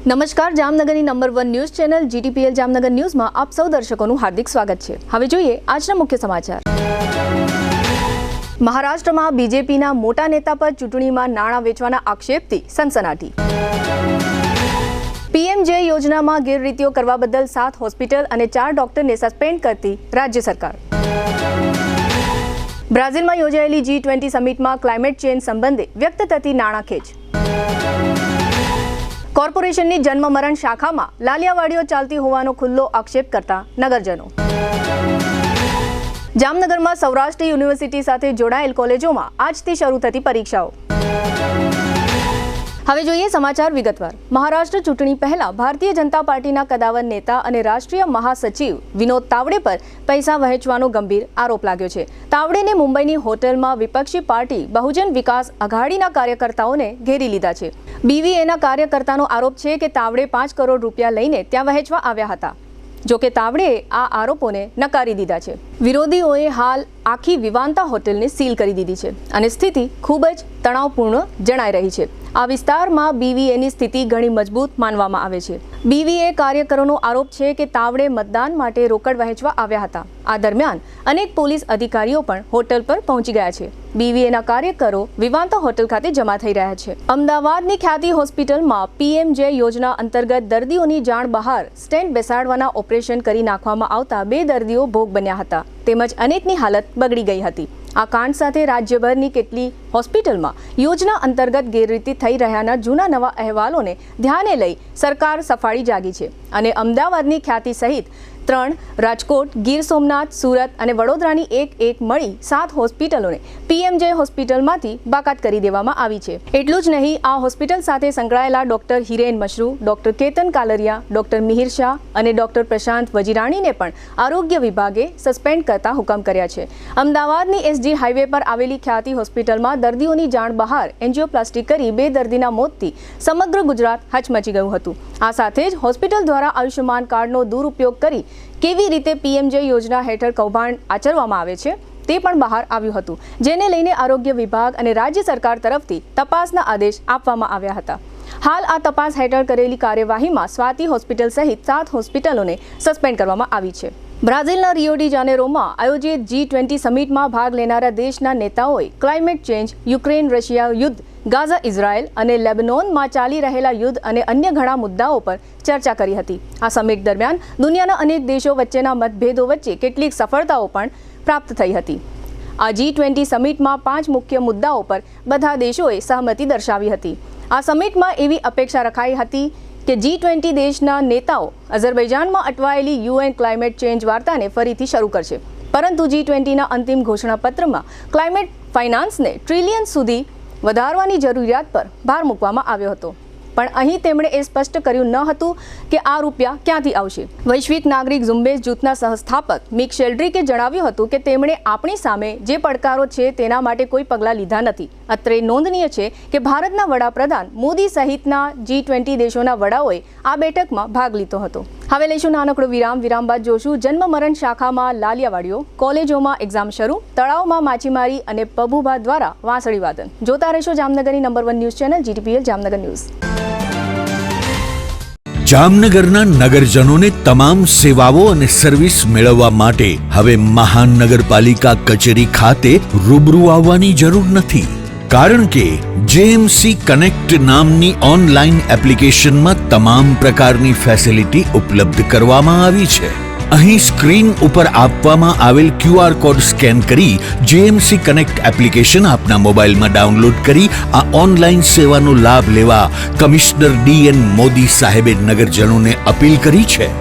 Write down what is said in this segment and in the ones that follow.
નમસ્કાર, જામનગરની number 1 news channel GTPL Jamnagar ન્યૂઝમાં આપ સૌ દર્શકોનું હાર્દિક સ્વાગત છે। હવે જોઈએ આજના મુખ્ય સમાચાર। મહારાષ્ટ્રમાં બીજેપીના મોટા નેતા પર ચૂંટણીમાં નાણાં વેચવાના આક્ષેપથી સનસનાટી। PMJ યોજનામાં ગેરરીતિઓ કરવા બદલ 7 હોસ્પિટલ અને 4 ડોક્ટરને સસ્પેન્ડ કરતી રાજ્ય સરકાર। બ્રાઝિલમાં યોજાયેલી G20 સમિટમાં ક્લાઇમેટ ચેન્જ સંબંધે વ્યક્ત થતી નાણાંખેંચ। કોર્પોરેશનની જન્મ મરણ શાખામાં લાલિયાવાડીઓ ચાલતી હોવાનો ખુલ્લો આક્ષેપ કરતા નગરજનો। જામનગરમાં સૌરાષ્ટ્ર યુનિવર્સિટી સાથે જોડાયેલ કોલેજોમાં આજથી શરૂ થતી પરીક્ષાઓ। હવે જોઈએ સમાચાર વિગતવાર। મહારાષ્ટ્ર ચૂંટણી પહેલા ભારતીય જનતા પાર્ટીના કદાવર નેતા અને રાષ્ટ્રીય મહાસચિવ વિનોદ તાવડે પર પૈસા વહેંચવાનો ગંભીર આરોપ લાગ્યો છે। તાવડેને મુંબઈની હોટેલમાં વિપક્ષી પાર્ટી બહુજન વિકાસ અઘાડીના કાર્યકર્તાઓને ઘેરી લીધા છે। BVAના કાર્યકર્તાનો આરોપ છે કે તાવડે 5 કરોડ રૂપિયા લઈને ત્યાં વહેંચવા આવ્યા હતા। જો કે તાવડેએ આ આરોપોને નકારી દીધા છે। વિરોધીઓએ હાલ આખી વિવાંતા હોટેલને સીલ કરી દીધી છે અને સ્થિતિ ખૂબ જ તણાવપૂર્ણ જણાઈ રહી છે। આ વિસ્તારમાં BVAની સ્થિતિ ઘણી મજબૂત માનવામાં આવે છે। BVA કાર્યકરોનો આરોપ છે કે તાવડે મતદાન માટે રોકડ વહેંચવા આવ્યા હતા। આ દરમિયાન અનેક પોલીસ અધિકારીઓ પણ હોટેલ પર પહોંચી ગયા છે। BVAના કાર્યકરો વિવાંતા હોટેલ ખાતે જમા થઈ રહ્યા છે। અમદાવાદની ખ્યાતિ હોસ્પિટલમાં PMJ યોજના અંતર્ગત દર્દીઓની જાણ બહાર સ્ટેન્ટ બેસાડવાના ઓપરેશન કરી નાખવામાં આવતા 2 દર્દીઓ ભોગ બન્યા હતા તેમજ અનેકની હાલત બગડી ગઈ હતી। આ કાંડ સાથે રાજ્યભરની કેટલી હોસ્પિટલમાં યોજના અંતર્ગત ગેરરીતિ થઈ રહ્યાના જૂના નવા અહેવાલોને ધ્યાને લઈ સરકાર સફાળી જાગી છે અને અમદાવાદની ખ્યાતિ સહિત 3 રાજકોટ, ગીર સોમનાથ, સુરત અને વડોદરાની એક મળી 7 હોસ્પિટલોને PMJ હોસ્પિટલમાંથી બાકાત કરી દેવામાં આવી છે। એટલું જ નહીં, આ હોસ્પિટલ સાથે સંકળાયેલા doctor Hiren Mashru, doctor Ketan Kalariya, doctor Mihir Shah અને ડોક્ટર પ્રશાંત વજીરાણીને પણ આરોગ્ય વિભાગે સસ્પેન્ડ કરતા હુકમ કર્યા છે। અમદાવાદની SG હાઈવે પર આવેલી ખ્યાતિ હોસ્પિટલમાં દર્દીઓની જાણ બહાર એન્જિયોપ્લાસ્ટી કરી 2 દર્દીના મોતથી સમગ્ર ગુજરાત હચમચી ગયું હતું। આ સાથે જ હોસ્પિટલ દ્વારા આયુષ્યમાન કાર્ડનો દુરુપયોગ કરી કેવી રીતે PMJ યોજના હેઠળ કૌભાંડ આચરવામાં આવે છે તે પણ બહાર આવ્યું હતું, જેને લઈને આરોગ્ય વિભાગ અને રાજ્ય સરકાર તરફથી તપાસના આદેશ આપવામાં આવ્યા હતા। હાલ આ તપાસ હેઠળ કરેલી કાર્યવાહીમાં સ્વાતિ હોસ્પિટલ સહિત 7 હોસ્પિટલોને સસ્પેન્ડ કરવામાં આવી છે। બ્રાઝિલના રિયો ડી જાનેરોમાં આયોજિત G20 સમિટમાં ભાગ લેનારા દેશના નેતાઓએ ક્લાઇમેટ ચેન્જ, યુક્રેન રશિયા યુદ્ધ, ગાઝા ઇઝરાયલ અને લેબનોનમાં ચાલી રહેલા યુદ્ધ અને અન્ય ઘણા મુદ્દાઓ પર ચર્ચા કરી હતી। આ સમિટ દરમિયાન દુનિયાના અનેક દેશો વચ્ચેના મતભેદો વચ્ચે કેટલીક સફળતાઓ પણ પ્રાપ્ત થઈ હતી। આ G20 સમિટમાં 5 મુખ્ય મુદ્દાઓ પર બધા દેશોએ સહમતિ દર્શાવી હતી। આ સમિટમાં એવી અપેક્ષા રખાઈ હતી કે G20 દેશના નેતાઓ અઝરબૈજાનમાં અટવાયેલી UN ક્લાઇમેટ ચેન્જ વાર્તાને ફરીથી શરૂ કરશે, પરંતુ G20ના અંતિમ ઘોષણાપત્રમાં ક્લાઇમેટ ફાઇનાન્સને ટ્રિલિયન સુધી વધારવાની જરૂરિયાત પર ભાર મૂકવામાં આવ્યો હતો, પણ અહીં તેમણે એ સ્પષ્ટ કર્યું ન હતું કે આ રૂપિયા ક્યાંથી આવશે। વૈશ્વિક નાગરિક ઝુંબેશ જૂથના સહસ્થાપક મિક શેલ્ડ્રિકે જણાવ્યું હતું કે તેમણે આપણી સામે જે પડકારો છે તેના માટે કોઈ પગલાં લીધા નથી। અત્રે નોંધનીય છે કે ભારતના વડાપ્રધાન મોદી સહિતના G20 દેશોના વડાઓએ આ બેઠકમાં ભાગ લીધો હતો। હવે લઈશું નાનકડો વિરામ બાદ જોશું જન્મ મરણ શાખામાં લાલિયાવાડીઓ, કોલેજોમાં એક્ઝામ શરૂ, તળાવમાં માછીમારી અને પબુભા દ્વારા વાંસળી વાદન। જોતા રહેશો જામનગરની number 1 news channel GTPL Jamnagar news. જામનગરના નગરજનોને તમામ સેવાઓ અને સર્વિસ મેળવવા માટે હવે મહાનગરપાલિકા કચેરી ખાતે રૂબરૂ આવવાની જરૂર નથી, કારણ કે JMC કનેક્ટ નામની ઓનલાઈન એપ્લિકેશનમાં તમામ પ્રકારની ફેસિલિટી ઉપલબ્ધ કરવામાં આવી છે। અહીં સ્ક્રીન ઉપર આપવામાં આવેલ QR કોડ સ્કેન કરી JMC કનેક્ટ એપ્લિકેશન આપના મોબાઈલમાં ડાઉનલોડ કરી આ ઓનલાઈન સેવાનો લાભ લેવા કમિશનર DN મોદી સાહેબે નગરજનોને અપીલ કરી છે।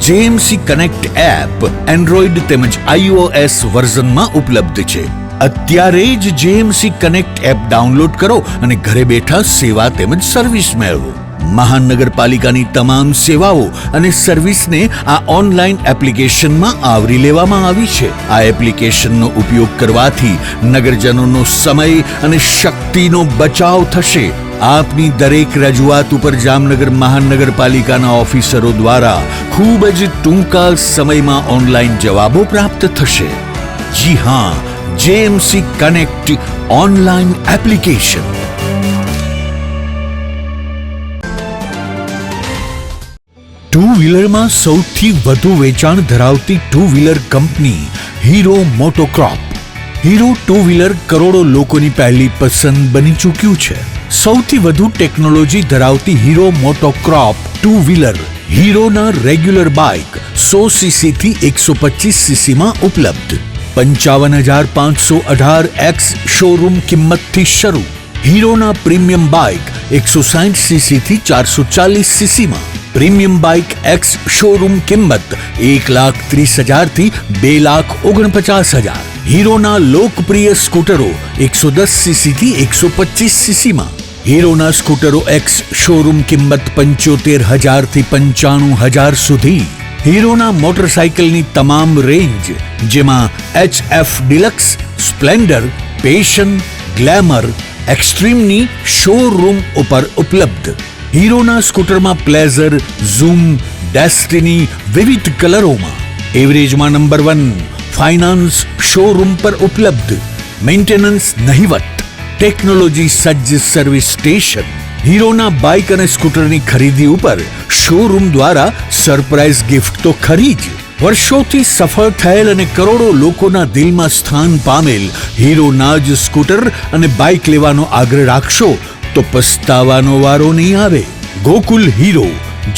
JMC કનેક્ટ એપ એન્ડ્રોઈડ તેમજ iOS વર્ઝનમાં ઉપલબ્ધ છે। અત્યારે જ JMC કનેક્ટ એપ ડાઉનલોડ કરો અને ઘરે બેઠા સેવા તેમજ સર્વિસ મેળવો। મહાનગરપાલિકાની તમામ સેવાઓ અને સર્વિસને આ ઓનલાઈન એપ્લિકેશનમાં આવરી લેવામાં આવી છે। આ એપ્લિકેશનનો ઉપયોગ કરવાથી નગરજનોનો સમય અને શક્તિનો બચાવ થશે। આપની દરેક રજૂઆત ઉપર જામનગર મહાનગરપાલિકાના ઓફિસરો દ્વારા ખૂબ જ ટૂંકા સમયમાં ઓનલાઈન જવાબો પ્રાપ્ત થશે। જી હા, JMC connect online application. Two વ્હીલરમાં સૌથી વધુ વેચાણ ધરાવતી two wheeler company Hero MotoCorp. Hero two wheeler કરોડો લોકોની પહેલી પસંદ બની ચૂક્યું છે. સૌથી વધુ ટેકનોલોજી ધરાવતી હીરો મોટોક્રોપ ટુ વ્હીલર હીરોના રેગ્યુલર બાઇક 100 સીસી થી 125 સીસીમાં ઉપલબ્ધ. 55,518 શોરૂમ કિંમતથી શરૂ. હીરોના પ્રીમિયમ બાઇક 160 સીસી થી 440 સીસીમાં. પ્રીમિયમ બાઇક એક્સ શોરૂમ કિંમત 1,30,000 થી 2,49,000. હીરોના લોકપ્રિય સ્કૂટરો 110 સીસી થી 125 સીસીમાં. હીરોના સ્કૂટરો એક્સ શોરૂમ કિંમત 75,000 થી 95,000 સુધી. હીરોના મોટરસાઇકલની તમામ રેન્જ જેમાં HF Deluxe, Splendor, Passion, Glamour, એક્સ્ટ્રીમની શોરૂમ ઉપર ઉપલબ્ધ. હીરોના સ્કૂટરમાં પ્લેઝર, ઝૂમ, ડેસ્ટિની વિવિધ કલરોમાં. એવરેજમાં નંબર 1. ફાઇનાન્સ શોરૂમ પર ઉપલબ્ધ. મેન્ટેનન્સ નહિવત. ટેકનોલોજી સજ્જ સર્વિસ સ્ટેશન. હીરોના બાઇક અને સ્કૂટરની ખરીદી ઉપર શોરૂમ દ્વારા સરપ્રાઇઝ ગિફ્ટ તો ખરી જ. વર્ષોથી સફળ થયેલ અને કરોડો લોકોના દિલમાં સ્થાન પામેલ હીરોના જ સ્કૂટર અને બાઇક લેવાનો આગ્રહ રાખશો તો પસ્તાવાનો વારો નહીં આવે. Gokul hero,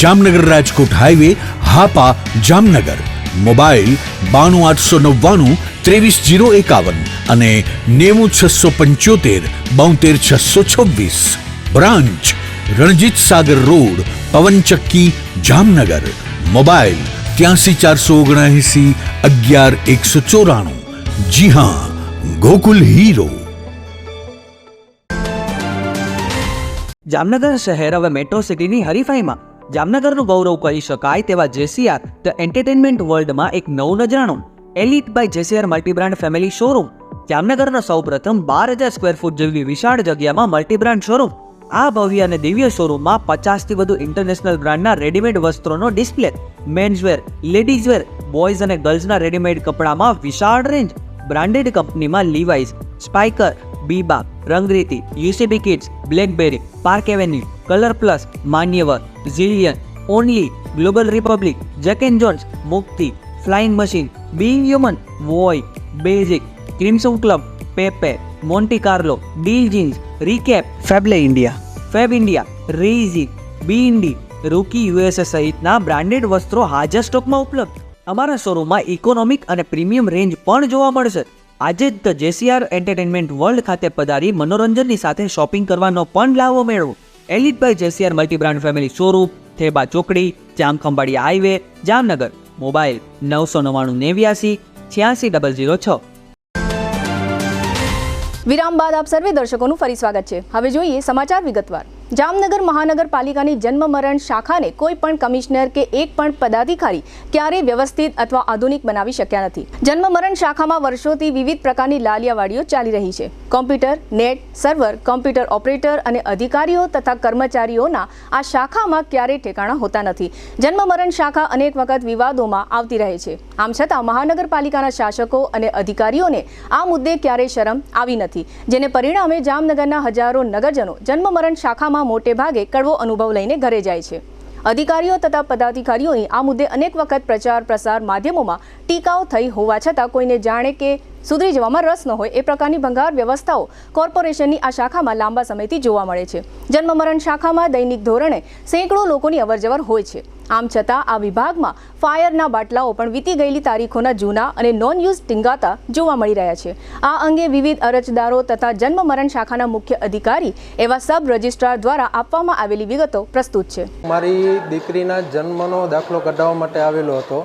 Jamnagar Rajkot highway, Hapa, Jamnagar. Mobile 92,899 23,051 અને 90,675 72,626. Branch Ranjit Sagar road, પવનચક્કી, Jamnagar. Mobile 83,479 11,194. જી હા, ગોકુલ હીરો. જામનગર શહેર હવે મેટ્રો સિટીની હરીફાઈમાં. જામનગરનું ગૌરવ કરી શકાય તેવા જેસીઆર ધ એન્ટરટેનમેન્ટ વર્લ્ડમાં એક નવું નજરાણું. Elite by JCR multibrand family showroom. જામનગરના સૌપ્રથમ 12,000 સ્ક્વેર ફૂટ જેવી વિશાળ જગ્યામાં મલ્ટીબ્રાન્ડ શોરૂમ. આ ભવ્ય અને દિવ્ય શોરૂમમાં 50થી વધુ ઇન્ટરનેશનલ બ્રાન્ડના રેડીમેડ વસ્ત્રોનો ડિસ્પ્લે. મેન્સવેર, લેડીઝવેર, બોયઝ અને ગર્લ્સના રેડીમેડ કપડામાં વિશાળ રેન્જ. બ્રાન્ડેડ કંપનીમાં Levi's, Spykar, Biba, Rangriti, UCB Kids, Blackberry, Park Avenue, Colour Plus, Manyavar, Zillion, Only, Global Republic, Jack and Jones, Mukti, Flying Machine, Being Human, Voi, Basic, Crimson Club, Pepe, Monte Carlo, Deal Jeans, Recap, ફેબલે India, Fab India, રેઝી, બી ઇન્ડી, Rookie USA સહિતના બ્રાન્ડેડ વસ્ત્રો હાજર સ્ટોકમાં ઉપલબ્ધ. અમારા શોરૂમમાં ઇકોનોમિક અને પ્રીમિયમ રેન્જ પણ જોવા મળશે. આજે જ ધ જેસીઆર એન્ટરટેનમેન્ટ વર્લ્ડ ખાતે પધારી મનોરંજનની સાથે શોપિંગ કરવાનો પણ લાવો મેળવો. Elite by JCR multibrand family showroom, Theba ચોકડી, જામખંભાળિયા હાઈવે, જામનગર. મોબાઈલ 999 89 86 006. વિરામ બાદ આપ સર્વે દર્શકોનું ફરી સ્વાગત છે. હવે જોઈએ સમાચાર વિગતવાર. જામનગર મહાનગરપાલિકાની જન્મ મરણ શાખાને કોઈ પણ કમિશનર કે એક પણ પદાધિકારી ક્યારેય વ્યવસ્થિત અથવા આધુનિક બનાવી શક્યા નથી. જન્મ મરણ શાખામાં વર્ષોથી વિવિધ પ્રકારની લાલિયાવાડીઓ ચાલી રહી છે. Computer, net, server, computer operator અને અધિકારીઓ તથા કર્મચારીઓના આ શાખામાં ક્યારેય ઠેકાણા હોતા નથી. જન્મ મરણ શાખા અનેક વખત વિવાદોમાં આવતી રહે છે. આમ છતાં મહાનગરપાલિકાના શાસકો અને અધિકારીઓને આ મુદ્દે ક્યારેય શરમ આવી નથી, જેને પરિણામે જામનગરના હજારો નગરજનો જન્મ મરણ શાખામાં મોટે ભાગે કડવો અનુભવ લઈને ઘરે જાય છે. અધિકારીઓ તથા પદાધિકારીઓની આ મુદ્દે અનેક વખત પ્રચાર પ્રસાર માધ્યમોમાં ટીકાઓ થઈ હોવા છતાં કોઈને જાણે કે સુધરી જવામાં રસ ન હોય એ પ્રકારની ભંગાર વ્યવસ્થાઓ કોર્પોરેશનની આ શાખામાં લાંબા સમયથી જોવા મળે છે. જન્મ મરણ શાખામાં દૈનિક ધોરણે સેંકડો લોકોની અવરજવર હોય છે. આમ છતાં આ વિભાગમાં ફાયરના બાટલાઓ પણ વીતી ગયેલી તારીખોના જૂના અને નોન યુઝ ટીંગાતા જોવા મળી રહ્યા છે. આ અંગે વિવિધ અરજદારો તથા જન્મ મરણ શાખાના મુખ્ય અધિકારી એવા સબ રજિસ્ટ્રાર દ્વારા આપવામાં આવેલી વિગતો પ્રસ્તુત છે. મારી દીકરીના જન્મનો દાખલો કઢાવવા માટે આવેલો હતો.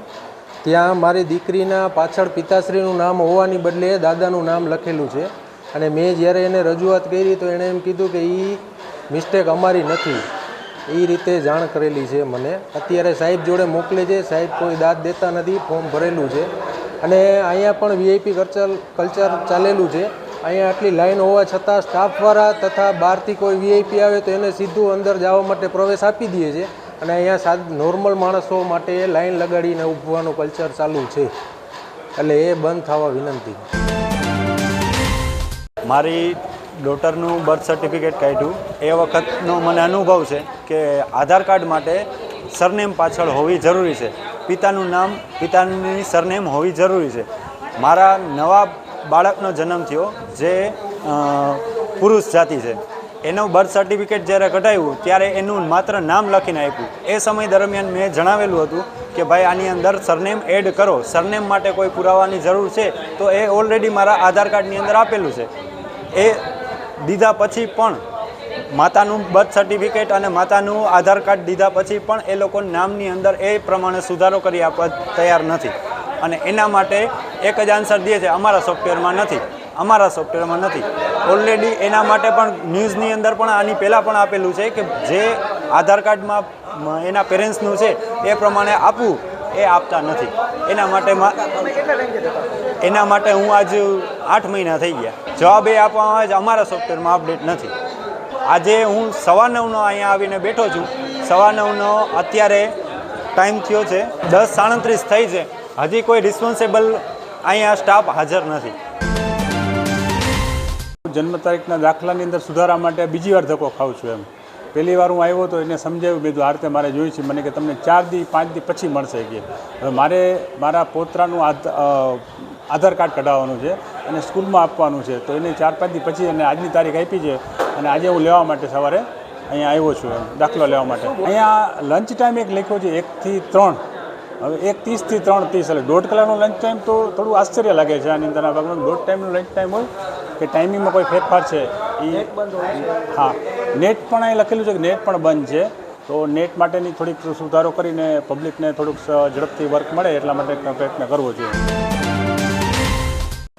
ત્યાં મારી દીકરીના પાછળ પિતાશ્રીનું નામ હોવાની બદલે દાદાનું નામ લખેલું છે અને મેં જ્યારે એને રજૂઆત કરી તો એણે એમ કીધું કે એ મિસ્ટેક અમારી નથી. એ રીતે જાણ કરેલી છે મને. અત્યારે સાહેબ જોડે મોકલે છે, સાહેબ કોઈ દાદ દેતા નથી, ફોર્મ ભરેલું છે અને અહીંયા પણ વીઆઈપી કલ્ચર ચાલેલું છે. અહીંયા આટલી લાઈન હોવા છતાં સ્ટાફવાળા તથા બહારથી કોઈ વીઆઈપી આવે તો એને સીધું અંદર જવા માટે પ્રવેશ આપી દે છે અને અહીંયા નોર્મલ માણસો માટે લાઈન લગાડીને ઊભવાનું કલ્ચર ચાલુ છે, એટલે એ બંધ થવા વિનંતી. મારી ડોટરનું બર્થ સર્ટિફિકેટ કાઢ્યું એ વખતનો મને અનુભવ છે કે આધાર કાર્ડ માટે સરનેમ પાછળ હોવી જરૂરી છે. પિતાનું નામ, પિતાની સરનેમ હોવી જરૂરી છે. મારા નવા બાળકનો જન્મ થયો જે પુરુષ જાતિ છે. એનું બર્થ સર્ટિફિકેટ જ્યારે કઢાવ્યું ત્યારે એનું માત્ર નામ લખીને આપ્યું. એ સમય દરમિયાન મેં જણાવેલું હતું કે ભાઈ આની અંદર સરનેમ એડ કરો. સરનેમ માટે કોઈ પુરાવાની જરૂર છે તો એ ઓલરેડી મારા આધાર કાર્ડની અંદર આપેલું છે. એ દીધા પછી પણ માતાનું બર્થ સર્ટિફિકેટ અને માતાનું આધાર કાર્ડ દીધા પછી પણ એ લોકો નામની અંદર એ પ્રમાણે સુધારો કરી આપવા તૈયાર નથી. અને એના માટે એક જ આન્સર દે છે, અમારા સોફ્ટવેરમાં નથી. ઓલરેડી એના માટે પણ ન્યૂઝની અંદર પણ આની પહેલાં પણ આપેલું છે કે જે આધાર કાર્ડમાં એના પેરેન્ટ્સનું છે એ પ્રમાણે આપવું, એ આપતા નથી. એના માટે હું આજ 8 મહિના થઈ ગયા. જવાબ એ આપવામાં આવે છે અમારા સોફ્ટવેરમાં અપડેટ નથી. આજે હું 9:15 અહીંયા આવીને બેઠો છું. 9:15 અત્યારે ટાઈમ થયો છે, 10:37 થઈ છે. હજી કોઈ રિસ્પોન્સિબલ અહીંયા સ્ટાફ હાજર નથી. જન્મ તારીખના દાખલાની અંદર સુધારા માટે બીજી વાર ધક્કો ખાઉં છું. એમ પહેલી વાર હું આવ્યો તો એને સમજાવ્યું, બીજું આ રીતે મારે જોઈ છે. મને કે તમને 4 દી 5 દી પછી મળશે કે હવે મારે મારા પોતરાનું આધાર કાર્ડ કઢાવવાનું છે અને સ્કૂલમાં આપવાનું છે. તો એને 4-5 દી પછી એને આજની તારીખ આપી છે અને આજે હું લેવા માટે સવારે અહીંયા આવ્યો છું એમ દાખલો લેવા માટે. અહીંયા લંચ ટાઈમ એક લખ્યો છે 1 થી 3. હવે 1:30 થી 3:30 એટલે 1.5 કલાકનો લંચ ટાઈમ. તો થોડું આશ્ચર્ય લાગે છે આની અંદરના ભાગમાં 1.5 ટાઈમનો લંચ ટાઈમ હોય કે ટાઈમિંગમાં કોઈ ફેરફાર છે એ. હા, નેટ પણ અહીં લખેલું છે કે નેટ પણ બંધ છે. તો નેટ માટેની થોડીક સુધારો કરીને પબ્લિકને થોડુંક ઝડપથી વર્ક મળે એટલા માટે પ્રયત્ન કરવો જોઈએ.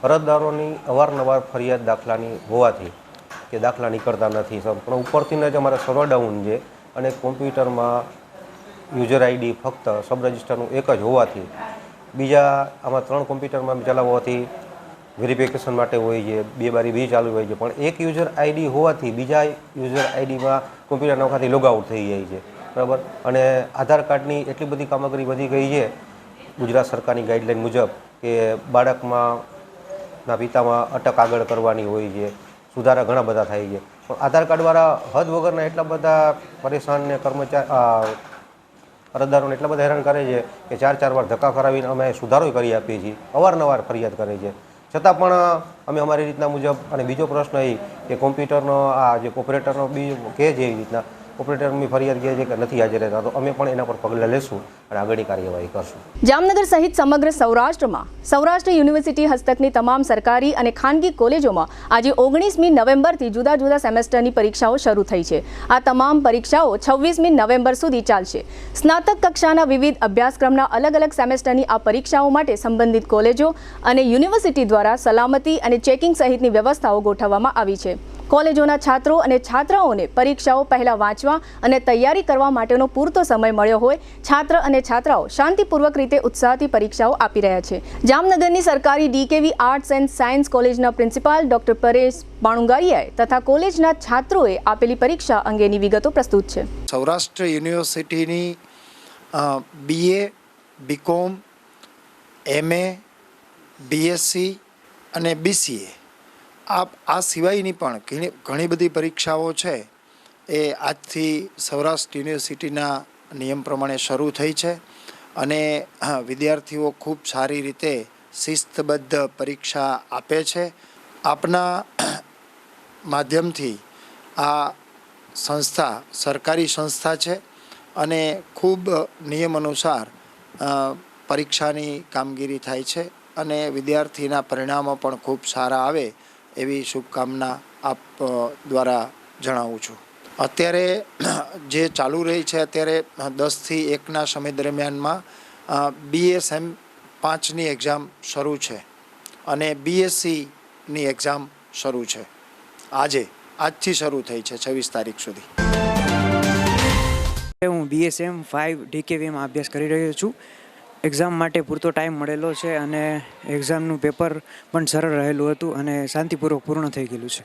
અરજદારોની અવારનવાર ફરિયાદ દાખલાની હોવાથી કે દાખલા નીકળતા નથી, પણ ઉપરથી જ અમારે સર્વર ડાઉન છે અને કોમ્પ્યુટરમાં યુઝર આઈડી ફક્ત સબ રજિસ્ટરનું એક જ હોવાથી બીજા આમાં 3 કોમ્પ્યુટરમાં ચલાવવાથી વેરિફિકેશન માટે હોય છે, 2 બારી 2 ચાલુ હોય છે, પણ એક યુઝર આઈડી હોવાથી બીજા યુઝર આઈડીમાં કોમ્પ્યુટરના વખતથી લોગઆઉટ થઈ જાય છે. બરાબર. અને આધાર કાર્ડની એટલી બધી કામગીરી વધી ગઈ છે ગુજરાત સરકારની ગાઈડલાઈન મુજબ કે બાળકમાં ના પિતામાં અટક આગળ કરવાની હોય છે, સુધારા ઘણા બધા થાય છે. પણ આધાર કાર્ડવાળા હદ વગરના એટલા બધા પરેશાન ને અરજદારોને એટલા બધા હેરાન કરે છે કે 4 વાર ધક્કા કરાવીને અમે સુધારો કરી આપીએ છીએ. અવારનવાર ફરિયાદ કરે છે, છતાં પણ અમે અમારી રીતના મુજબ. અને બીજો પ્રશ્ન એ કે કોમ્પ્યુટરનો આ જે ઓપરેટરનો બી કહે છે એવી રીતના ઓપરેટરની ફરિયાદ કહે છે કે નથી હાજર રહેતા, તો અમે પણ એના પર પગલાં લેશું અને આગળની કાર્યવાહી કરશું. જામનગર સહિત સમગ્ર સૌરાષ્ટ્રમાં સૌરાષ્ટ્ર યુનિવર્સિટી હસ્તકની તમામ સરકારી અને ખાનગી કોલેજોમાં આજે 19મી નવેમ્બરથી જુદા જુદા સેમેસ્ટરની પરીક્ષાઓ શરૂ થઈ છે. આ તમામ પરીક્ષાઓ 26મી નવેમ્બર સુધી ચાલશે. સ્નાતક કક્ષાના વિવિધ અભ્યાસક્રમના અલગ અલગ સેમેસ્ટરની આ પરીક્ષાઓ માટે સંબંધિત કોલેજો અને યુનિવર્સિટી દ્વારા સલામતી અને ચેકિંગ સહિતની વ્યવસ્થાઓ ગોઠવવામાં આવી છે. કોલેજોના છાત્રો અને છાત્રાઓને પરીક્ષાઓ પહેલા વાંચવા અને તૈયારી કરવા માટેનો પૂરતો સમય મળ્યો હોય છાત્ર અને છાત્રાઓ શાંતિપૂર્વક રીતે ઉત્સાહથી પરીક્ષાઓ આપી રહ્યા છે. જામનગરની સરકારી DKV આર્ટ્સ એન્ડ સાયન્સ કોલેજના પ્રિન્સિપાલ ડોક્ટર પરેશ બાણુંગારિયાએ તથા કોલેજના છાત્રોએ આપેલી પરીક્ષા અંગેની વિગતો પ્રસ્તુત છે. સૌરાષ્ટ્ર યુનિવર્સિટીની BA, BCom, MA, BSc અને BCA આ સિવાયની પણ ઘણી બધી પરીક્ષાઓ છે એ આજથી સૌરાષ્ટ્ર યુનિવર્સિટીના નિયમ પ્રમાણે શરૂ થઈ છે અને વિદ્યાર્થીઓ ખૂબ સારી રીતે શિસ્તબદ્ધ પરીક્ષા આપે છે. આપના માધ્યમથી આ સંસ્થા સરકારી સંસ્થા છે અને ખૂબ નિયમ અનુસાર પરીક્ષાની કામગીરી થાય છે અને વિદ્યાર્થીના પરિણામો પણ ખૂબ સારા આવે એવી શુભકામના આપ દ્વારા જણાવું છું. અત્યારે જે ચાલુ રહી છે અત્યારે 10 થી 1ના સમય દરમિયાનમાં BSM 5ની એક્ઝામ શરૂ છે અને BScની એક્ઝામ શરૂ છે. આજથી શરૂ થઈ છે 26 તારીખ સુધી. હું BSM 5 DKVમાં અભ્યાસ કરી રહ્યો છું. એક્ઝામ માટે પૂરતો ટાઈમ મળેલો છે અને એક્ઝામનું પેપર પણ સરળ રહેલું હતું અને શાંતિપૂર્વક પૂર્ણ થઈ ગયેલું છે.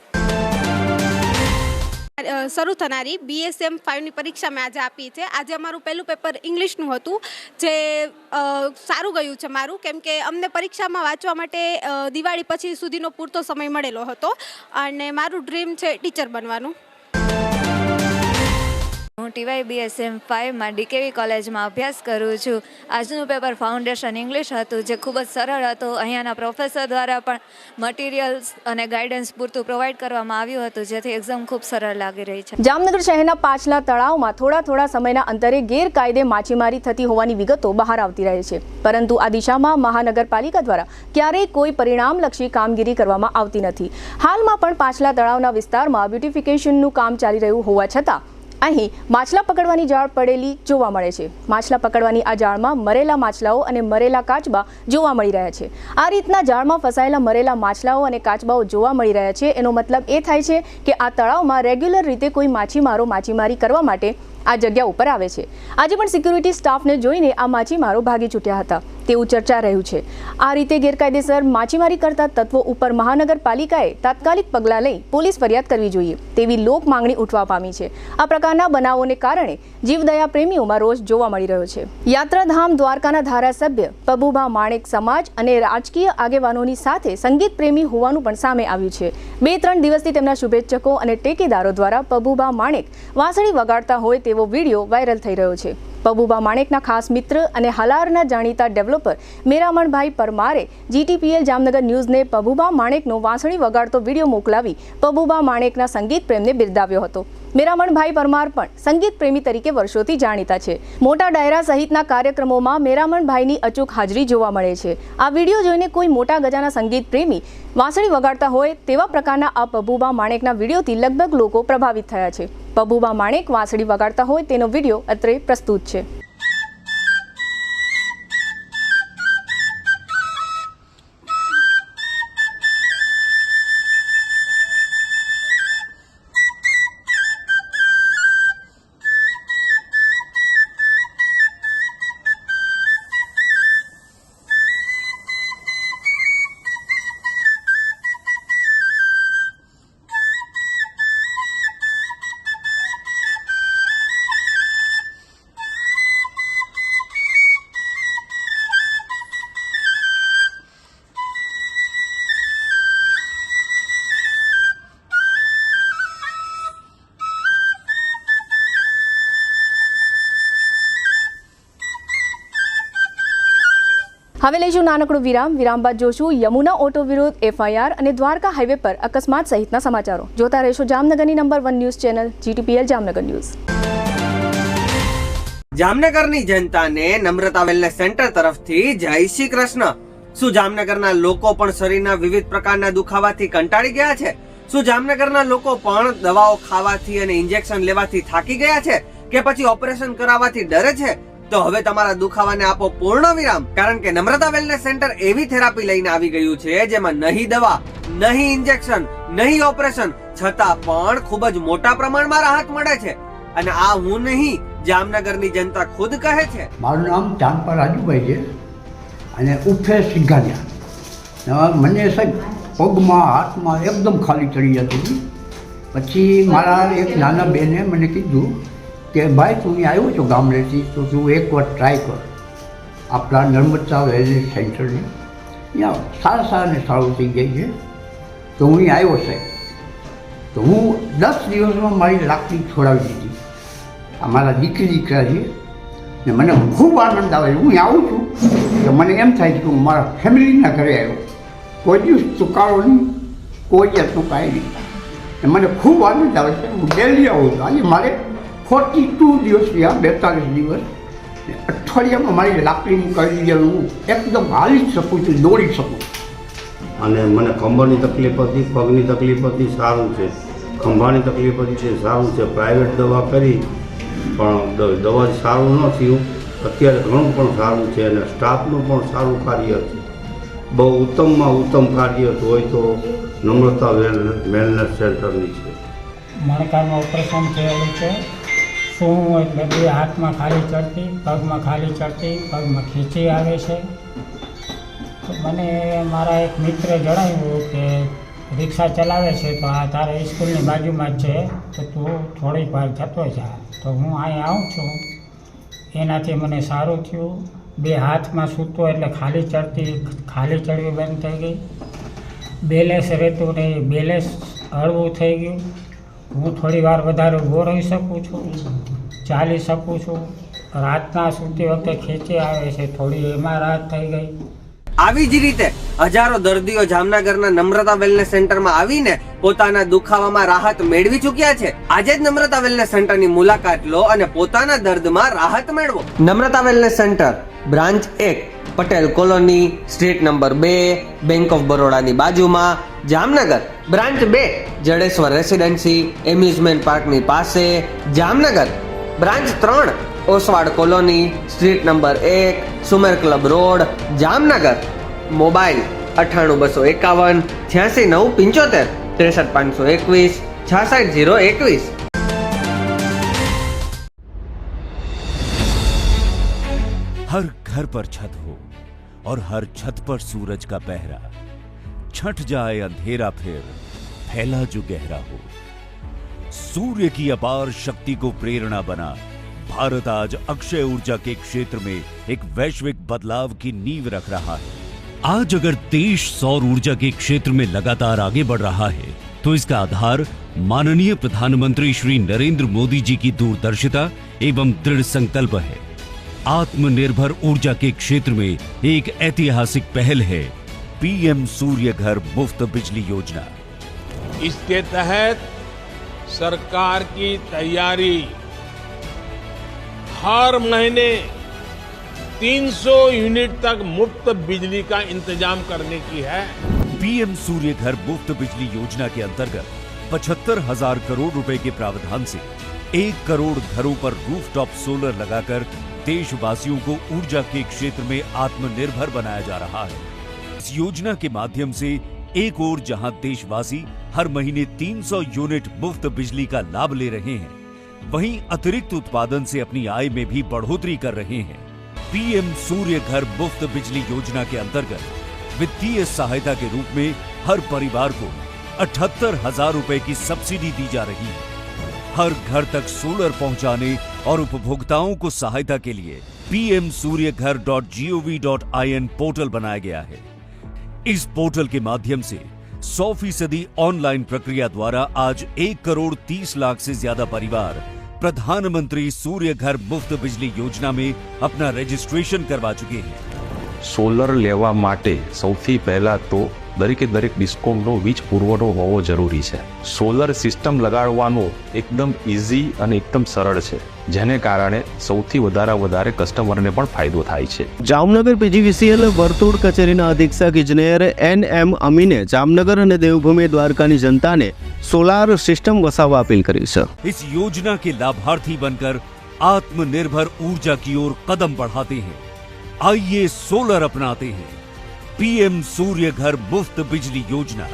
શરૂ થનારી BSM 5ની પરીક્ષા મેં આજે આપી છે. આજે અમારું પહેલું પેપર ઇંગ્લિશનું હતું જે સારું ગયું છે મારું, કેમ કે અમને પરીક્ષામાં વાંચવા માટે દિવાળી પછી સુધીનો પૂરતો સમય મળેલો હતો અને મારું ડ્રીમ છે ટીચર બનવાનું. હું ટીવાય BSM 5માં DKV કોલેજમાં અભ્યાસ કરું છું. આજનું પેપર ફાઉન્ડેશન ઇંગ્લિશ હતું, જે ખૂબ જ સરળ હતું. અહીંયાના પ્રોફેસર દ્વારા પણ મટીરિયલ્સ અને ગાઈડન્સ પૂરતું પ્રોવાઈડ કરવામાં આવ્યું હતું, જેથી એક્ઝામ ખૂબ સરળ લાગી રહી છે. જામનગર શહેરના પાછલા તળાવમાં થોડા સમયના અંતરે ગેરકાયદે માછીમારી થતી હોવાની વિગતો બહાર આવતી રહે છે, પરંતુ આ દિશામાં મહાનગરપાલિકા દ્વારા ક્યારેય કોઈ પરિણામલક્ષી કામગીરી કરવામાં આવતી નથી. હાલમાં પણ પાછલા તળાવના વિસ્તારમાં બ્યુટિફિકેશનનું કામ ચાલી રહ્યું હોવા છતાં અહીં માછલા પકડવાની જાળ પડેલી જોવા મળે છે. માછલા પકડવાની આ જાળમાં મરેલા માછલાઓ અને મરેલા કાચબા જોવા મળી રહ્યા છે. આ રીતના જાળમાં ફસાયેલા મરેલા માછલાઓ અને કાચબાઓ જોવા મળી રહ્યા છે. એનો મતલબ એ થાય છે કે આ તળાવમાં રેગ્યુલર રીતે કોઈ માછીમારો માછીમારી કરવા માટે આ જગ્યા ઉપર આવે છે. આજે પણ સિક્યુરિટી સ્ટાફને જોઈને આ માછીમારો ભાગી છૂટ્યા હતા તેવું ચર્ચા રહ્યું છે. આ રીતે ગેરકાયદેસર માછીમારી કરતા તત્વો ઉપર મહાનગરપાલિકાએ તાત્કાલિક પગલાં લઈ પોલીસ ફરિયાદ કરવી જોઈએ તેવી લોક માંગણી ઉઠવા પામી છે. આ પ્રકારના બનાવોને કારણે જીવદયા પ્રેમીઓમાં રોષ જોવા મળી રહ્યો છે. યાત્રાધામ દ્વારકાના ધારાસભ્ય પબુભા માણેક સમાજ અને રાજકીય આગેવાનોની સાથે સંગીત પ્રેમી હોવાનું પણ સામે આવ્યું છે. 2-3 દિવસથી તેમના શુભેચ્છકો અને ટેકેદારો દ્વારા પબુભા માણેક વાંસળી વગાડતા હોય તેવો વિડીયો વાયરલ થઈ રહ્યો છે. પબુભા માણેકના ખાસ મિત્ર અને હાલારના જાણીતા ડેવલપર મેરામણભાઈ પરમારે GTPL જામનગર ન્યૂઝને પબુભા માણેકનો વાંસળી વગાડતો વિડીયો મોકલાવી પબુભા માણેકના સંગીત પ્રેમને બિરદાવ્યો હતો. મેરામણભાઈ પરમાર પણ સંગીત પ્રેમી તરીકે વર્ષોથી જાણીતા છે. મોટા ડાયરા સહિતના કાર્યક્રમોમાં મેરામણભાઈની અચૂક હાજરી જોવા મળે છે. આ વિડીયો જોઈને કોઈ મોટા ગજાના સંગીત પ્રેમી વાંસળી વગાડતા હોય તેવા પ્રકારના આ પબુભા માણેકના વિડીયોથી લગભગ લોકો પ્રભાવિત થયા છે. પબુભા માણેક વાંસળી વગાડતા હોય તેનો વિડીયો અત્રે પ્રસ્તુત છે. હવે લઈશું નાનકડું વિરામ બાદ જોશું યમુના ઓટો વિરુદ્ધ FIR અને દ્વારકા હાઈવે પર અકસ્માત સહિતના સમાચારો. જોતા રહેશો જામનગરની number 1 news channel GTPL Jamnagar news. જામનગરની જનતાને નમ્રતા વેલનેસ સેન્ટર તરફથી જય શ્રી કૃષ્ણ. શું જામનગરના લોકો પણ શરીરના વિવિધ પ્રકારના દુખાવાથી કંટાળી ગયા છે? શું જામનગરના લોકો પણ દવાઓ ખાવાથી અને ઇન્જેક્શન લેવાથી થાકી ગયા છે કે પછી ઓપરેશન કરાવવાથી ડરે છે? તો હવે તમારા દુખાવાને આપો પૂર્ણ વિરામ, કારણ કે નમ્રતા વેલનેસ સેન્ટર એવી થેરાપી લઈને આવી ગયું છે જેમાં નહીં દવા, નહીં ઇન્જેક્શન, નહીં ઓપરેશન, છતાં પણ ખૂબ જ મોટા પ્રમાણમાં રાહત મળે છે. અને આ હું નહીં, જામનગરની જનતા ખુદ કહે છે. મારું નામ ચાંદપા રાજુભાઈ છે અને ઉફે સિંઘાનિયા. મને સાહેબ પગમાં હાથમાં એકદમ ખાલી ચડી જતી હતી. પછી મારા એક નાના બેને મને કીધું કે ભાઈ તું અહીં આવ્યો છો ગામડેથી, તો તું એકવાર ટ્રાય કર આપણા નર્મદા વેલનેસ સેન્ટરની. અહીંયા સારું થઈ ગઈ છે. તો હું અહીં આવ્યો સાહેબ, તો હું 10 દિવસમાં મારી લાકડી છોડાવી દીધી. અમારા દીકરા છે ને મને ખૂબ આનંદ આવે. હું અહીં આવું છું તો મને એમ થાય છે કે હું મારા ફેમિલીના ઘરે આવ્યો. કોઈ દિવસ ચૂકારો નહીં, કોઈ જાતનું કાંઈ નહીં. ને મને ખૂબ આનંદ આવે છે. હું ડેલી આવું છું. આજે મારે 42 દિવસ થયા, 42 દિવસ. અઠવાડિયામાં મારી લાકડી મુકાવી દીધી. હું એકદમ હાલી જ શકું છું, દોડી શકું. અને મને કમરની તકલીફ હતી, પગની તકલીફ હતી, સારું છે. ખંભાની તકલીફ હતી છે, સારું છે. પ્રાઇવેટ દવા કરી પણ દવાથી સારું ન થયું. અત્યારે ઘણું પણ સારું છે અને સ્ટાફનું પણ સારું કાર્ય છે. બહુ ઉત્તમમાં ઉત્તમ કાર્ય હોય તો નમ્રતા વેલનેસ સેન્ટરની છે. મણકાનું ઓપરેશન થયેલું છે. શું એટલે બે હાથમાં ખાલી ચડતી, પગમાં ખાલી ચડતી, પગમાં ખીચી આવે છે. તો મને મારા એક મિત્રે જણાવ્યું કે રિક્ષા ચલાવે છે તો આ તારે સ્કૂલની બાજુમાં જ છે, તો તું થોડીક વાર જતો જા. તો હું અહીં આવું છું. એનાથી મને સારું થયું. બે હાથમાં સૂતો એટલે ખાલી ચડવી બંધ થઈ ગઈ. બેલેન્સ રહેતું નહીં, બેલેન્સ હળવું થઈ ગયું. હું થોડી વાર વધારે ઊભો રહી શકું છું. ચાલી શકું છું. રાતના સૂતી વખતે ખેંચી આવે છે, થોડી એમાં રાહત થઈ ગઈ. આવી જ રીતે હજારો દર્દીઓ જામનગરના નમ્રતા વેલનેસ સેન્ટરમાં આવીને પોતાના દુખાવામાં રાહત મેળવી ચૂક્યા છે. આજે જ નમ્રતા વેલનેસ સેન્ટરની મુલાકાત લો અને પોતાના દર્દમાં રાહત મેળવો. Namrata wellness centre branch 1 Patel colony, street number 2, bank of બરોડાની બાજુમાં, Jamnagar. Branch 2 Jadeshwar residency, amusement પાર્કની પાસે, Jamnagar. Branch 3 Oswad colony, street number 1, Sumer club road, Jamnagar. Mobile 98251 86975 63521 66021. हर घर पर छत हो और हर छत पर सूरज का पहरा, छट जाए अंधेरा फिर फैला जो गहरा हो. सूर्य की अपार शक्ति को प्रेरणा बना भारत आज अक्षय ऊर्जा के क्षेत्र में एक वैश्विक बदलाव की नींव रख रहा है. आज अगर देश सौर ऊर्जा के क्षेत्र में लगातार आगे बढ़ रहा है तो इसका आधार माननीय प्रधानमंत्री श्री नरेंद्र मोदी जी की दूरदर्शिता एवं दृढ़ संकल्प है. आत्मनिर्भर ऊर्जा के क्षेत्र में एक ऐतिहासिक पहल है पीएम सूर्य घर मुफ्त बिजली योजना. इसके तहत सरकार की तैयारी हर महीने 300 यूनिट तक मुफ्त बिजली का इंतजाम करने की है. पीएम सूर्य घर मुफ्त बिजली योजना के अंतर्गत 75,000 करोड़ रुपए के प्रावधान से 1 करोड़ घरों पर रूफटॉप सोलर लगाकर देशवासियों को ऊर्जा के क्षेत्र में आत्मनिर्भर बनाया जा रहा है. इस योजना के माध्यम से एक ओर जहां देशवासी हर महीने 300 यूनिट मुफ्त बिजली का लाभ ले रहे हैं, वहीं अतिरिक्त उत्पादन से अपनी आय में भी बढ़ोतरी कर रहे हैं. पीएम सूर्य घर मुफ्त बिजली योजना के अंतर्गत वित्तीय सहायता के रूप में हर परिवार को 78,000 रुपए की सब्सिडी दी जा रही है. हर घर तक सोलर पहुंचाने और उपभोक्ताओं को सहायता के लिए pmsuryaghar.gov.in पोर्टल बनाया गया है. इस पोर्टल के माध्यम से 100% ऑनलाइन प्रक्रिया द्वारा आज 1 करोड़ 30 लाख से ज्यादा परिवार प्रधानमंत्री सूर्य घर मुफ्त बिजली योजना में अपना रजिस्ट्रेशन करवा चुके हैं. सोलर लेवा माटे सौथी पहला तो दरेके दरेक डिस्कोमनो वीज पुरवठो होवो जरूरी है. सोलर सिस्टम लगाडवानो एकदम इजी અને એકદમ સરળ છે, જેને કારણે સૌથી વધારે કસ્ટમરને પણ ફાયદો થાય છે. જામનગર પીજીવીસીએલ વર્તુળ કચેરીના અધિક્ષક ઇજનેર NM અમીને જામનગર અને દેવભૂમિ દ્વારકાની જનતાને સોલાર સિસ્ટમ વસાવવા અપીલ કરી છે. इस योजना के लाभार्थी बनकर आत्मनिर्भर ऊर्जा की ओर कदम बढ़ाते हैं. आइए सोलर अपनाते हैं. पीएम सूर्य घर मुफ्त बिजली योजना.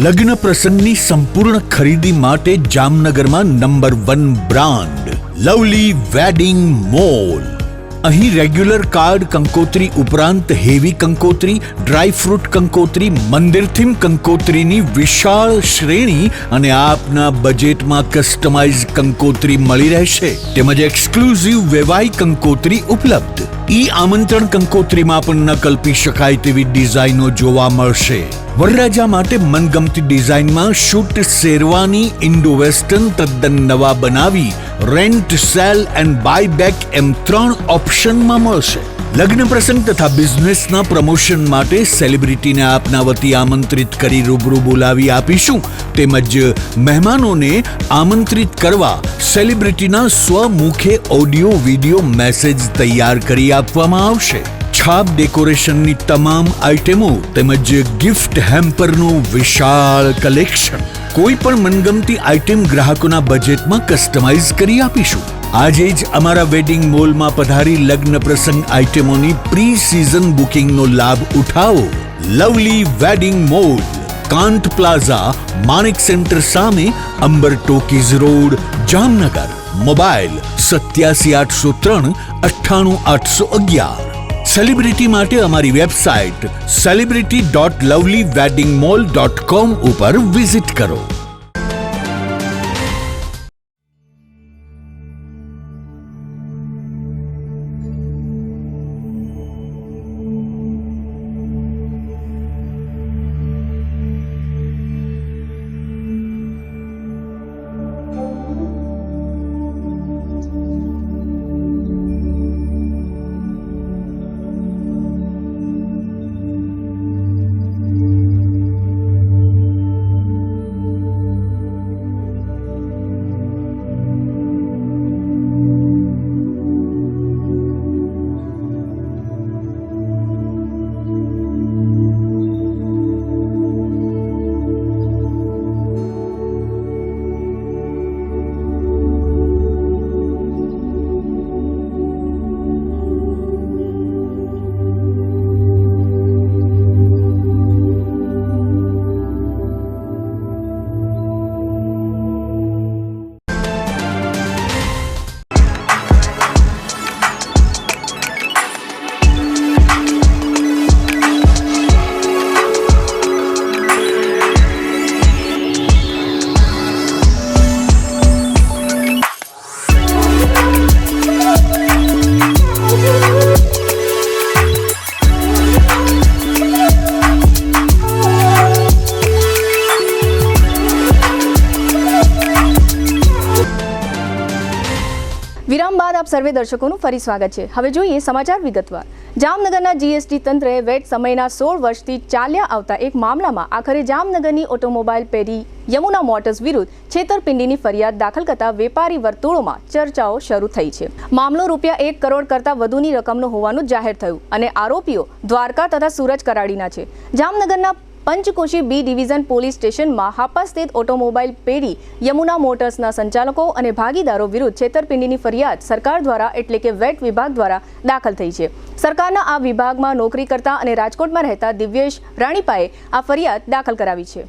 લગ્ન પ્રસંગની સંપૂર્ણ ખરીદી માટે જામનગરમાં number 1 brand lovely wedding mall. અહીં રેગ્યુલર કાર્ડ કંકોત્રી ઉપરાંત હેવી કંકોત્રી, ડ્રાય ફ્રૂટ કંકોત્રી, મંદિર થીમ કંકોત્રીની વિશાળ શ્રેણી અને આપના બજેટમાં કસ્ટમાઇઝ કંકોત્રી મળી રહેશે, તેમજ એક્સક્લુઝિવ વેવાઈ કંકોત્રી ઉપલબ્ધ. ઈ આમંત્રણ કંકોત્રીમાં પણ ન કલ્પી શકાય તેવી ડિઝાઇનો જોવા મળશે. વરરાજા માટે મનગમતી ડિઝાઇનમાં શૂટ શેરવાની ઇન્ડો વેસ્ટર્ન તદ્દન નવા બનાવી rent, sale and buy back એમ 3 ઓપ્શનમાં મળશે. લગ્ન પ્રસંગ તથા બિઝનેસના પ્રમોશન માટે સેલિબ્રિટીને આપના વતી આમંત્રિત કરી રૂબરૂ બોલાવી આપીશું, તેમજ મહેમાનોને આમંત્રિત કરવા સેલિબ્રિટીના સ્વમુખે ઓડિયો વિડિયો મેસેજ તૈયાર કરી આપવામાં આવશે. છાપ ડેકોરેશનની તમામ આઇટમો તેમજ ગિફ્ટ હેમ્પરનું વિશાળ કલેક્શન. કોઈ પણ મનગમતી આઇટમ ગ્રાહકોના બજેટમાં કસ્ટમાઇઝ કરી આપીશું. આજે જ અમારા વેડિંગ મોલમાં પધારી લગ્ન પ્રસંગ આઇટમોની પ્રી સિઝન બુકિંગનો લાભ ઉઠાવો. Lovely wedding mall, Kant plaza, Manek centre સામે, Ambar talkies road, Jamnagar. Mobile 87 803 98 811. Celebrity માટે અમારી વેબસાઇટ celebrity.lovelyweddingmall.com ઉપર વિઝિટ કરો. વિરામ બાદ આપ સર્વે દર્શકોનું ફરી સ્વાગત છે. હવે જોઈએ સમાચાર વિગતવાર. જામનગરના જીએસટી તંત્રએ વેટ સમયના 16 વર્ષથી ચાલ્યા આવતા એક મામલામાં આખરે જામનગરની ઓટોમોબાઈલ પેઢી યમુના મોટર્સ વિરુદ્ધ છેતરપિંડીની ફરિયાદ દાખલ કરતા વેપારી વર્તુળોમાં ચર્ચાઓ શરૂ થઈ છે. મામલો ₹1 કરોડ કરતાં વધુની રકમનો હોવાનું જાહેર થયું અને આરોપીઓ દ્વારકા તથા સુરજ કરાડીના છે. જામનગરના પંચકોશી બી ડિવિઝન પોલીસ સ્ટેશનમાં હાપા સ્થિત ઓટોમોબાઈલ પેઢી યમુના મોટર્સના સંચાલકો અને ભાગીદારો વિરુદ્ધ છેતરપિંડીની ફરિયાદ સરકાર દ્વારા એટલે કે વેટ વિભાગ દ્વારા દાખલ થઈ છે. સરકારના આ વિભાગમાં નોકરી કરતા અને રાજકોટમાં રહેતા દિવ્યેશ રાણીપાએ આ ફરિયાદ દાખલ કરાવી છે,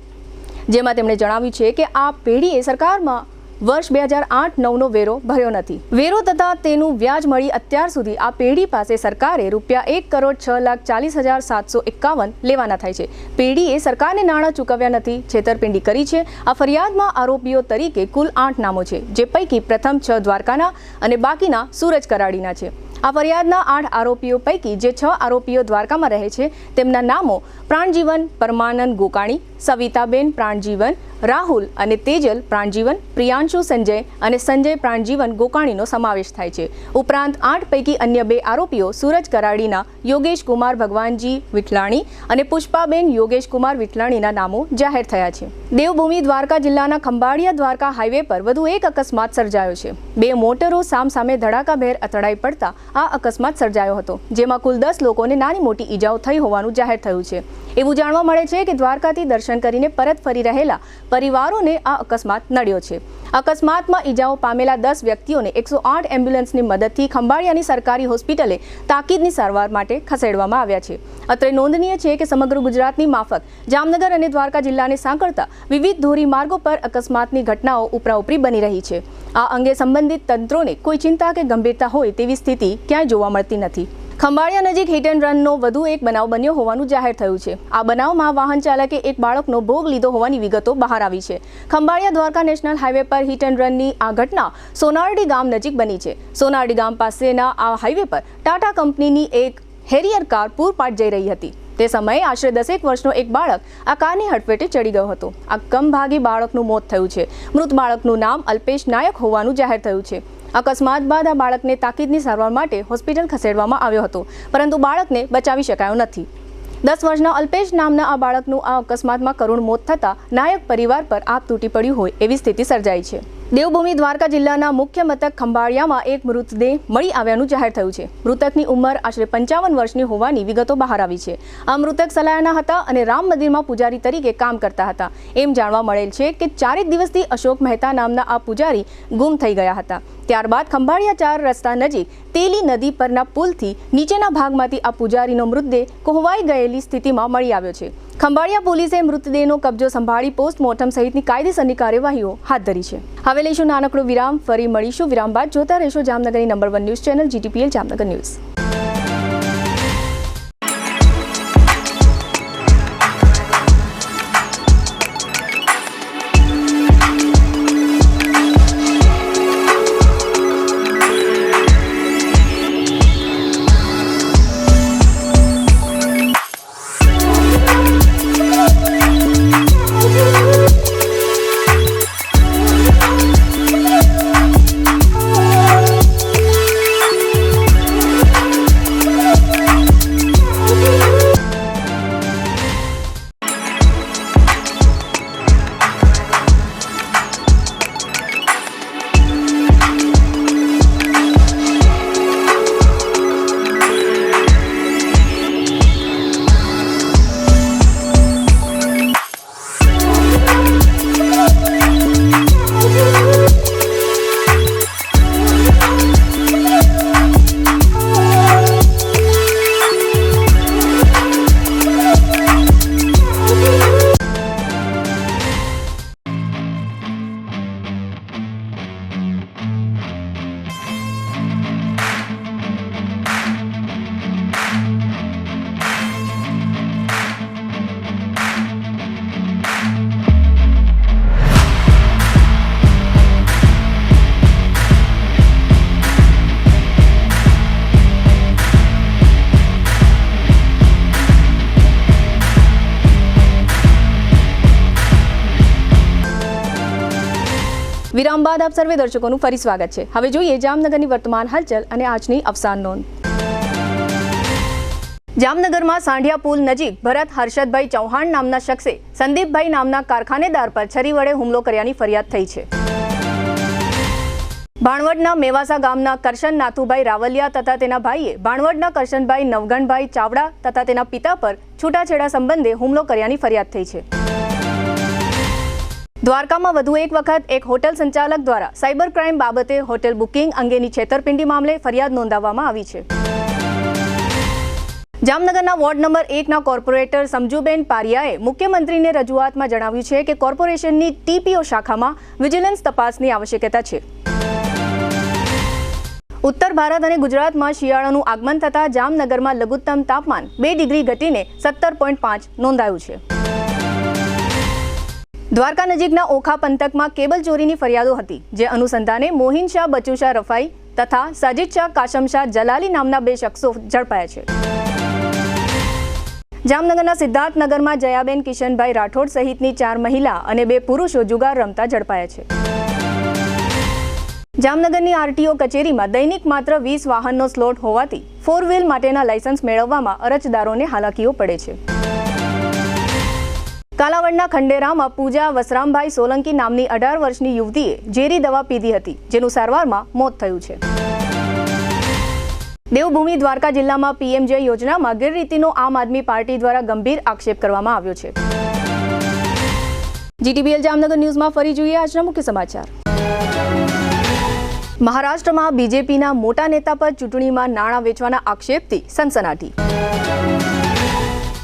જેમાં તેમણે જણાવ્યું છે કે આ પેઢીએ સરકારમાં વર્ષ 2008-9નો વેરો ભર્યો નથી. વેરો તથા તેનું વ્યાજ મળી અત્યાર સુધી આ પેઢી પાસે સરકારે ₹1,06,40,751 લેવાના થાય છે. પેઢીએ સરકારને નાણાં ચૂકવ્યા નથી, છેતરપિંડી કરી છે. આ ફરિયાદમાં આરોપીઓ તરીકે કુલ 8 નામો છે, જે પૈકી પ્રથમ 6 દ્વારકાના અને બાકીના સુરજ કરાડીના છે. આ ફરિયાદના 8 આરોપીઓ પૈકી જે 6 આરોપીઓ દ્વારકામાં રહે છે તેમના નામો પ્રાણજીવન પરમાનંદ ગોકાણી, સવિતાબેન પ્રાણજીવન, રાહુલ અને તેજલ પ્રાણજીવન, પ્રિયાંશુ સંજય અને સંજય પ્રાણજીવન ગોકાણીનો સમાવેશ થાય છે. ઉપરાંત 8 પૈકી અન્ય 2 આરોપીઓ સુરજ કરાડીના યોગેશ કુમાર ભગવાનજી વિઠલાણી અને પુષ્પાબેન યોગેશ કુમાર વિઠલાણીના નામો જાહેર થયા છે. દેવભૂમિ દ્વારકા જિલ્લાના ખંભાળિયા દ્વારકા હાઈવે પર વધુ એક અકસ્માત સર્જાયો છે. 2 મોટરો સામસામે ધડાકાભેર અથડાઈ પડતા આ અકસ્માત સર્જાયો હતો, જેમાં કુલ 10 લોકોને નાની મોટી ઈજાઓ થઈ હોવાનું જાહેર થયું છે. એવું જાણવા મળે છે કે દ્વારકાથી દર્શન કરીને પરત ફરી રહેલા પરિવારોને આ અકસ્માત નડ્યો છે. અકસ્માતમાં ઈજાઓ પામેલા 10 વ્યક્તિઓને 108 એમ્બ્યુલન્સની મદદથી ખંભાળિયાની સરકારી હોસ્પિટલે તાકીદની સારવાર માટે ખસેડવામાં આવ્યા છે. અત્રે નોંધનીય છે કે સમગ્ર ગુજરાતની માફક જામનગર અને દ્વારકા જિલ્લાને સાંકળતા વિવિધ ધોરીમાર્ગો પર અકસ્માતની ઘટનાઓ ઉપરાઉપરી બની રહી છે. આ અંગે સંબંધિત તંત્રોને કોઈ ચિંતા કે ગંભીરતા હોય તેવી સ્થિતિ ક્યાંય જોવા મળતી નથી. ખંભાળિયા નજીક હિટ એન્ડ રનનો વધુ એક બનાવ બન્યો હોવાનું જાહેર થયું છે. આ બનાવમાં વાહન ચાલકે એક બાળકનો ભોગ લીધો હોવાની વિગતો બહાર આવી છે. ખંભાળિયા દ્વારકા નેશનલ હાઈવે પર હિટ એન્ડ રનની આ ઘટના સોનારડી ગામ નજીક બની છે. સોનારડી ગામ પાસેના આ હાઈવે પર ટાટા કંપનીની એક હેરિયર કાર પૂરપાટ જઈ રહી હતી. તે સમયે આશરે 10 વર્ષનો એક બાળક આ કારની હડફેટે ચડી ગયો હતો. આ કમભાગી બાળકનું મોત થયું છે. મૃત બાળકનું નામ અલ્પેશ નાયક હોવાનું જાહેર થયું છે. અકસ્માત બાદ આ બાળકને તાકીદની સારવાર માટે હોસ્પિટલ ખસેડવામાં આવ્યો હતો, પરંતુ બાળકને બચાવી શકાયો નથી. 10 વર્ષના અલ્પેશ નામના આ બાળકનું આ અકસ્માતમાં કરુણ મોત થતાં નાયક પરિવાર પર આપ તૂટી પડ્યું હોય એવી સ્થિતિ સર્જાઈ છે. દેવભૂમિ દ્વારકા જિલ્લાના મુખ્ય મથક ખંભાળિયામાં એક મૃતદેહ મળી આવ્યાનું જાહેર થયું છે. મૃતકની ઉંમર આશરે 55 વર્ષની હોવાની વિગતો બહાર આવી છે. આ મૃતક સલાયાના હતા અને રામ મંદિરમાં પૂજારી તરીકે કામ કરતા હતા. એમ જાણવા મળેલ છે કે 4 દિવસથી અશોક મહેતા નામના આ પૂજારી ગુમ થઈ ગયા હતા. ત્યારબાદ ખંભાળિયા 4 રસ્તા નજીક તેલી નદી પરના પુલથી નીચેના ભાગમાંથી આ પૂજારીનો મૃતદેહ કોહવાઈ ગયેલી સ્થિતિમાં મળી આવ્યો છે. ખંભાળિયા પોલીસે મૃતદેહનો કબજો સંભાળી પોસ્ટમોર્ટમ સહિતની કાયદેસરની કાર્યવાહીઓ હાથ ધરી છે. હવે લઈશું નાનકડો વિરામ, ફરી મળીશું. વિરામ બાદ જોતા રહેશો જામનગરની number 1 news channel GTPL Jamnagar news. વિરામ બાદ આપ સર્વે દર્શકોનું ફરી સ્વાગત છે. હવે જોઈએ જામનગરની વર્તમાન હલચલ અને આજની અવસાન નોંધ. જામનગરમાં સાંઢિયા પુલ નજીક ભરત હર્ષદભાઈ ચૌહાણ નામના શખ્સે સંદીપભાઈ નામના કારખાનેદાર પર છરી વડે હુમલો કર્યાની ફરિયાદ થઈ છે. ભાણવડના મેવાસા ગામના કરશન નાથુભાઈ રાવલિયા તથા તેના ભાઈએ ભાણવડના કરશનભાઈ નવગણભાઈ ચાવડા તથા તેના પિતા પર છૂટાછેડા સંબંધે હુમલો કર્યાની ફરિયાદ થઈ છે. દ્વારકામાં વધુ એક વખત એક હોટેલ સંચાલક દ્વારા સાયબર ક્રાઇમ બાબતે હોટેલ બુકિંગ અંગેની છેતરપિંડી મામલે ફરિયાદ નોંધાવવામાં આવી છે. જામનગરના વોર્ડ નંબર 1ના કોર્પોરેટર સમજુબેન પારિયાએ મુખ્યમંત્રીને રજૂઆતમાં જણાવ્યું છે કે કોર્પોરેશનની TPO શાખામાં વિજિલન્સ તપાસની આવશ્યકતા છે. ઉત્તર ભારત અને ગુજરાતમાં શિયાળાનું આગમન થતાં જામનગરમાં લઘુત્તમ તાપમાન 2 ડિગ્રી ઘટીને 17.5 નોંધાયું છે. દ્વારકા નજીકના ઓખા પંથકમાં કેબલ ચોરીની ફરિયાદો હતી, જે અનુસંધાને મોહિન શાહ બચુશાહ રફાઈ તથા સાજિદ શાહ કાશમ શાહ જલાલી નામના 2 શખ્સો ઝડપાયા છે. જામનગરના સિદ્ધાર્થનગરમાં જયાબેન કિશનભાઈ રાઠોડ સહિતની 4 મહિલા અને 2 પુરુષો જુગાર રમતા ઝડપાયા છે. જામનગરની RTO કચેરીમાં દૈનિક માત્ર 20 વાહનનો સ્લોટ હોવાથી 4 વ્હીલ માટેના લાયસન્સ મેળવવામાં અરજદારોને હાલાકીઓ પડે છે. કાલાવડના ખંડેરામાં પૂજા વસરામભાઈ સોલંકી નામની 18 વર્ષની યુવતીએ ઝેરી દવા પીધી હતી, જેનું સારવારમાં મોત થયું છે. દેવભૂમિ દ્વારકા જિલ્લામાં PMJ યોજનામાં ગેરરીતિનો આમ આદમી પાર્ટી દ્વારા ગંભીર આક્ષેપ કરવામાં આવ્યો છે. GTPL જામનગર ન્યૂઝમાં ફરી જોઈએ આજના મુખ્ય સમાચાર. મહારાષ્ટ્રમાં BJPના મોટા નેતા પર ચૂંટણીમાં નાણાં વેચવાના આક્ષેપથી સનસનાટી.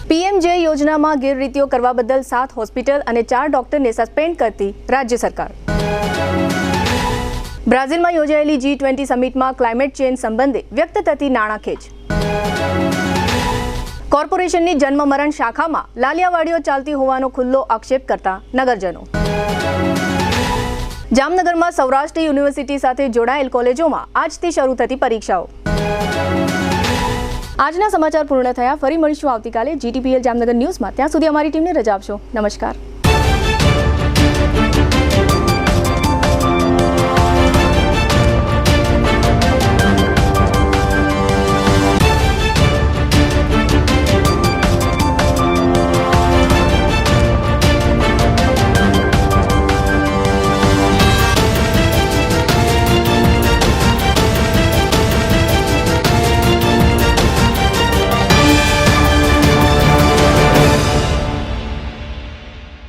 PMJ યોજનામાં ગેરરીતિઓ કરવા બદલ 7 હોસ્પિટલ અને 4 ડોક્ટરને સસ્પેન્ડ કરતી રાજ્ય સરકાર. બ્રાઝિલમાં યોજાયેલી G20 સમિટમાં ક્લાઇમેટ ચેન્જ સંબંધે વ્યક્ત થતી નાણાંખેંચ. કોર્પોરેશનની જન્મ મરણ શાખામાં લાલિયાવાડીઓ ચાલતી હોવાનો ખુલ્લો આક્ષેપ કરતા નગરજનો. જામનગરમાં સૌરાષ્ટ્ર યુનિવર્સિટી સાથે જોડાયેલ કોલેજોમાં આજથી શરૂ થતી પરીક્ષાઓ. આજના સમાચાર પૂર્ણ થયા. ફરી મળીશું આવતીકાલે GTPL જામનગર ન્યૂઝમાં. ત્યાં સુધી અમારી ટીમને રજા આપશો. નમસ્કાર.